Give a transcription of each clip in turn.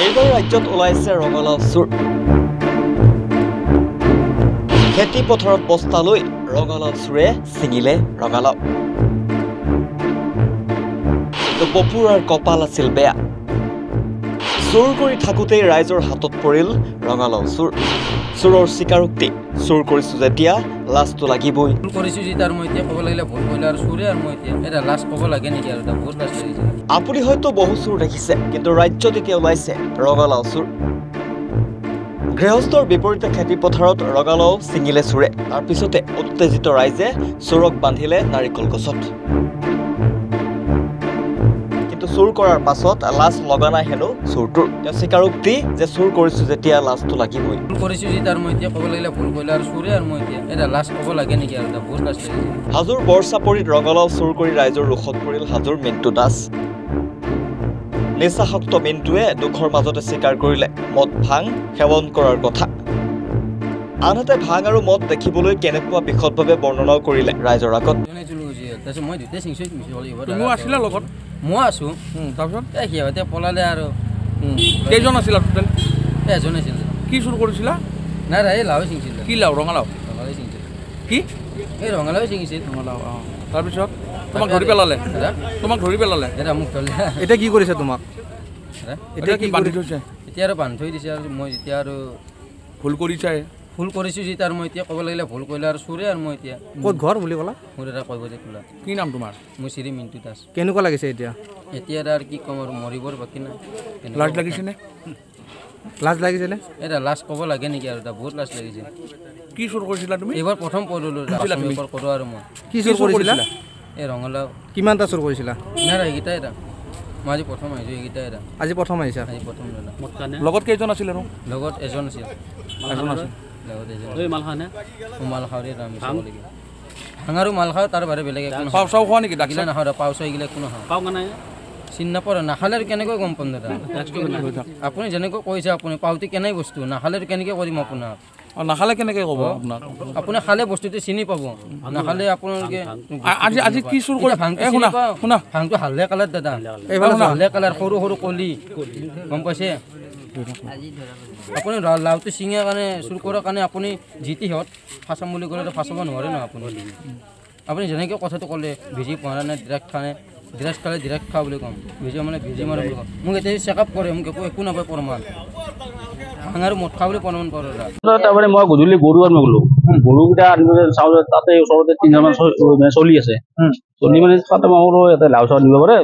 এইবাৰ ৰাজ্যত ওলাইছে ৰঙালাও চুৰ। খেতি পথাৰত বস্তা লৈ ৰঙালাও চুৰে ছিঙিলে ৰঙালাও। বপুৰাৰ কপাল আছিল বেয়া। চুৰ কৰি থাকোঁতেই ৰাইজৰ হাতত পৰিল ৰঙালাও চুৰ। চুৰৰ স্বীকাৰোক্তি, চুৰ কৰিছো যেতিয়া লাজটো লাগিবই। আপুনি হয়তো বহু চুৰ দেখিছে, কিন্তু ৰাজ্যত এতিয়া ওলাইছে ৰঙালাও চুৰ। গৃহস্থৰ বিপৰীতে খেতি পথাৰত ৰঙালাও ছিঙিলে চুৰে। তাৰ পিছতে উত্তেজিত ৰাইজে চোৰক বান্ধিলে নাৰিকল গছত। কিন্তু চুৰ কৰাৰ পাছত লাজ লগা নাই হেনো চুৰটোৰ। তেওঁ স্বীকাৰোক্তি যে চুৰ কৰিছো যেতিয়া লাজটো লাগিবই। হাজোৰ বৰচাপৰিত ৰঙালাও চুৰ কৰি ৰাইজৰ ৰোষত পৰিল হাজোৰ মিণ্টু দাস। নিচাসক্ত মিণ্টুৱে দুখৰ মাজতে স্বীকাৰ কৰিলে মদ ভাং সেৱন কৰাৰ কথা। আনহাতে ভাং আৰু মদ দেখিবলৈ কেনেকুৱা বিশদভাৱে বৰ্ণনাও কৰিলে ৰাইজৰ আগত। মই আছো তাৰপিছত সিহঁতে পলালে আৰু কেইজন আছিল এজন আছিল। কি চুৰ কৰিছিলা? নাই এই লাও ছিঙিছিল। কি লাও? ৰঙালাও ছিঙিছিল। কি এই ৰঙালাও ছিঙিছিল? ৰঙালাও। তাৰপিছত তোমাক ধৰি পেলালে? এটা মোক ধৰিলে। এতিয়া কি কৰিছে তোমাক? এতিয়া কি বান্ধি থৈছে? এতিয়া আৰু বান্ধি থৈ দিছে। আৰু মই যেতিয়া আৰু ভুল কৰিছোঁ যেতিয়া আৰু মই এতিয়া ক'ব লাগিলে ভুল কৰিলে আৰু চুৰে। আৰু মই এতিয়া ক'ত ঘৰ বুলি ক'লা? মোৰ এটা কৈ বজাত খোলা। কি নাম তোমাৰ? মোৰ শ্ৰী মিণ্টু দাস। কেনেকুৱা লাগিছে এতিয়া? এতিয়া আৰু কি ক'ম আৰু মৰিবৰ বাকী নাই। লাজ লাগিছেনে? এটা লাজ ক'ব লাগে নেকি? আৰু এটা বহুত লাজ লাগিছে। কি চুৰ কৰিছিলা তুমি? এইবাৰ প্ৰথম কৰোঁ আৰু মই। কি চুৰ কৰিছিলা? এই ৰঙালাও। কিমানটা চুৰ কৰিছিলা? নাই এইকেইটা এটা মই আজি প্ৰথম আহিছোঁ। এইকেইটা এটা আজি প্ৰথম আহিছা? আজি প্ৰথম ল'লা। লগত কেইজন আছিল? আৰু লগত এজন আছিল। ভাঙাৰো মাল খাওঁ, তাৰ বাৰে বেলেগ পাও চাও খোৱা নেকি? ডাকিলে নাখাওঁ, পাও চাও এইগিলা একো নাখাওঁ। পাও নাই চিনি নাপাওঁ। নাখালে আৰু কেনেকৈ গম পাম দাদা? আপুনি যেনেকৈ কৈছে, আপুনি পাওঁতে কেনে বস্তু নাখালে কেনেকৈ কৰিম আপোনাক? নাখালে কেনেকৈ ক'ব আপোনাক? আপুনি খালে বস্তুটো চিনি পাব, নাখালে আপোনালোকে আজি কি চুৰ কৰি ভাংটো হালধীয়া কালাৰ দাদা। এইফালে হালধীয়া কালাৰ, সৰু সৰু কলি, গম পাইছে? আপুনি লাওটো ছিঙাৰ কাৰণে চুৰ কৰাৰ কাৰণে আপুনি জিতি সিহঁত ফাঁচাম বুলি ক'লে ফাঁচাব নোৱাৰে ন। আপুনি যেনেকৈ কথাটো ক'লে ভিজি পোৱা নাই, ডিৰেক্ট খানে ডিৰেক্ট খালে ডিৰেক্ট খা বুলি ক'ম, ভিজি মানে ভিজি মাৰে বুলি ক'ম। মোক এতিয়া চেকআপ কৰে, মোক একো নাপায় প্ৰমাণ। ভাঙাৰো মদ খা বুলি প্ৰমাণ কৰে। তাৰমানে মই গধূলি গৰু আনিব গ'লো। গৰুকেইটা আনিবলৈ চাওঁ, তাতে ওচৰতে তিনিজনমান চলি আছে। চলি মানে তাতে মই বোলো ইয়াতে লাও চাও দিব পাৰে,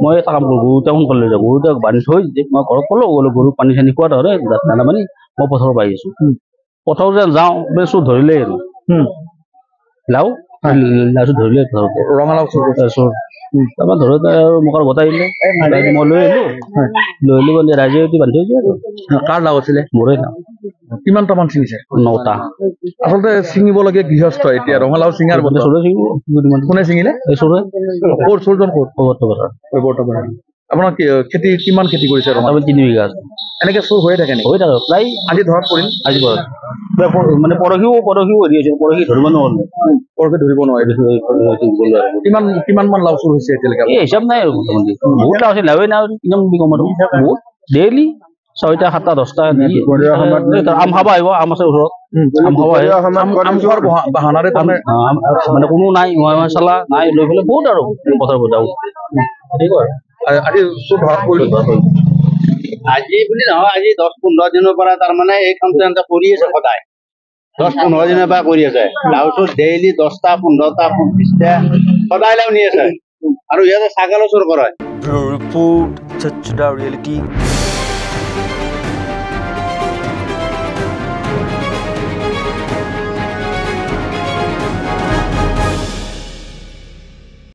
মই এটা কাম কৰোঁ, গৰুটা সোনকালে লৈ যাওঁ। গৰুটাক বান্ধি থৈ মই ঘৰত ক'লো গৰুক পানী চানী খোৱা ধৰে দানা পানী, মই পথাৰৰ পৰা আহি আছোঁ। পথাৰত যে যাওঁ চুৰ ধৰিলেই আৰু লাও ধৰিলে ৰঙালাও চুৰ। তাৰপৰা ধৰোঁতে আৰু মোক আৰু গোটাই দিলে। মই লৈ আহিলোঁ মানে ৰাইজে বান্ধি থৈ দিয়ে আৰু। কাৰ লাও আছিলে? মোৰে লাও। কিমানটামান ছিঙিছে? 9টা। আচলতে ছিঙিব লাগে গৃহস্থ। এতিয়া ৰঙালাও ছিঙাৰ চোৰে ছিঙিব। কোনে ছিঙিলে? এই চোৰে। ক'ৰ চোৰজন? আপোনাৰ খেতি কিমান খেতি কৰিছে? 3 বিঘা। এনেকে চুৰ হৈয়ে থাকে নেকি? হৈ থাকে প্ৰায়। আজি ধৰাত পৰিল? আজি মানে পৰহিও হেৰি হৈছে, পৰহি ধৰিব নোৱাৰিলে। পৰহি ধৰিব নোৱাৰিলে। কিমান মান লাও চুৰ হৈছে এতিয়ালৈকে? এই হিচাপ নাই আৰু মোটামুটি বহুত লাও আছে। লাওৱে নাই কিমান বুলি ক'ম আৰু বহুত ডেইলি 6টা 7টা 10টা। আম খাব আহিব, আম আছে ওচৰত। আম খাব আহিব, বাহানাৰে মানে কোনো নাই, চালা নাই লৈ পেলাই বহুত আৰু পথাৰ বজাব। আজি বুলি নহয়, আজি 10-15 দিনৰ পৰা তাৰমানে এই কামটো এনেকৈ কৰি আছে সদায়। 10-15 দিনৰ পৰা কৰি আছে। লাও চুৰ ডেইলি 10টা 15টা 20টা সদায় লাও নি আছে। আৰু ইয়াতে ছাগলো চুৰ কৰে। Report reality.